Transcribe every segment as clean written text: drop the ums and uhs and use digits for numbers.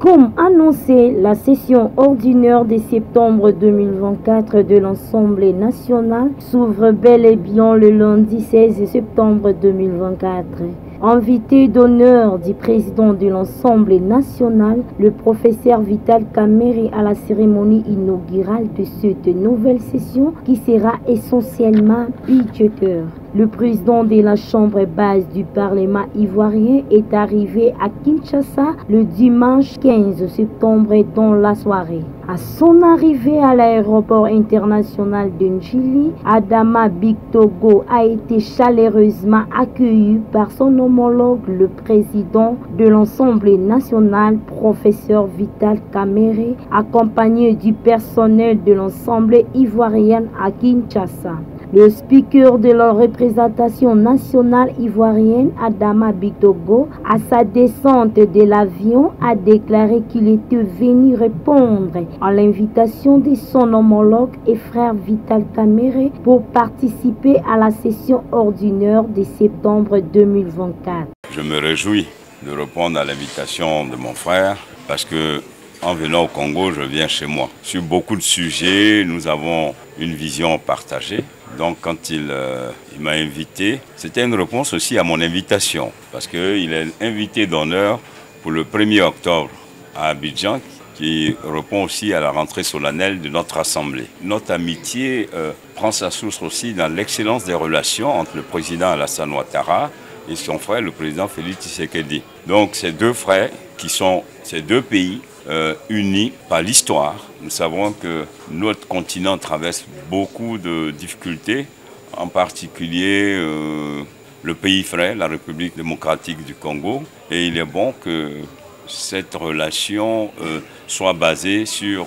Comme annoncé, la session ordinaire de septembre 2024 de l'Assemblée nationale s'ouvre bel et bien le lundi 16 septembre 2024. Invité d'honneur du président de l'Assemblée nationale, le professeur Vital Kamerhe à la cérémonie inaugurale de cette nouvelle session qui sera essentiellement budgétaire. Le président de la Chambre basse du Parlement ivoirien est arrivé à Kinshasa le dimanche 15 septembre dans la soirée. À son arrivée à l'aéroport international de Njili, Adama Bictogo a été chaleureusement accueilli par son homologue, le président de l'Assemblée nationale, professeur Vital Kamerhe, accompagné du personnel de l'Assemblée ivoirienne à Kinshasa. Le speaker de la représentation nationale ivoirienne, Adama Bictogo, à sa descente de l'avion, a déclaré qu'il était venu répondre à l'invitation de son homologue et frère Vital Kamerhe pour participer à la session ordinaire de septembre 2024. Je me réjouis de répondre à l'invitation de mon frère parce que en venant au Congo, je viens chez moi. Sur beaucoup de sujets, nous avons une vision partagée. Donc quand il m'a invité, c'était une réponse aussi à mon invitation. Parce qu'il est invité d'honneur pour le 1er octobre à Abidjan, qui répond aussi à la rentrée solennelle de notre Assemblée. Notre amitié prend sa source aussi dans l'excellence des relations entre le président Alassane Ouattara et son frère, le président Félix Tshisekedi. Donc ces deux frères, qui sont ces deux pays, unis par l'histoire. Nous savons que notre continent traverse beaucoup de difficultés, en particulier le pays frère, la République démocratique du Congo. Et il est bon que cette relation soit basée sur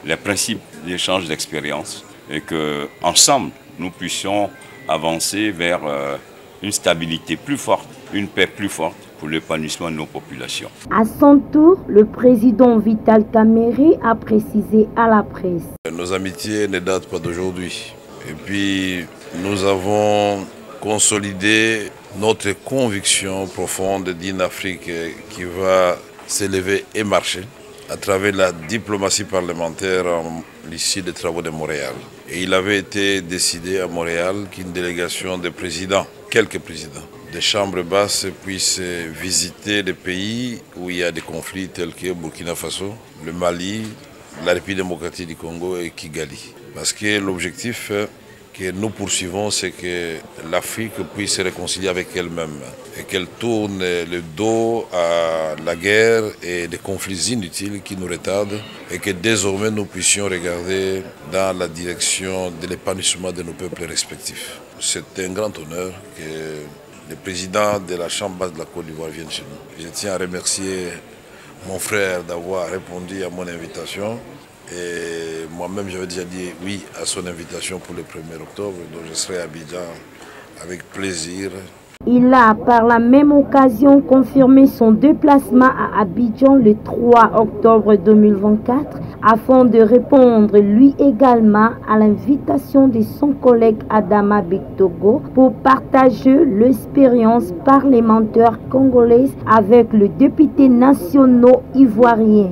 les principes d'échange d'expériences et qu'ensemble, nous puissions avancer vers une stabilité plus forte, une paix plus forte pour l'épanouissement de nos populations. À son tour, le président Vital Kamerhe a précisé à la presse. Nos amitiés ne datent pas d'aujourd'hui. Et puis, nous avons consolidé notre conviction profonde d'une Afrique qui va s'élever et marcher à travers la diplomatie parlementaire à l'issue des travaux de Montréal. Et il avait été décidé à Montréal qu'une délégation de présidents, quelques présidents, des chambres basses puissent visiter des pays où il y a des conflits tels que Burkina Faso, le Mali, la République démocratique du Congo et Kigali. Parce que l'objectif que nous poursuivons, c'est que l'Afrique puisse se réconcilier avec elle-même et qu'elle tourne le dos à la guerre et des conflits inutiles qui nous retardent et que désormais nous puissions regarder dans la direction de l'épanouissement de nos peuples respectifs. C'est un grand honneur que le président de la Chambre basse de la Côte d'Ivoire vienne chez nous. Je tiens à remercier mon frère d'avoir répondu à mon invitation. Et moi-même, j'avais déjà dit oui à son invitation pour le 1er octobre, donc je serai à Abidjan avec plaisir. Il a par la même occasion confirmé son déplacement à Abidjan le 3 octobre 2024 afin de répondre lui également à l'invitation de son collègue Adama Bictogo pour partager l'expérience parlementaire congolaise avec le député national ivoirien.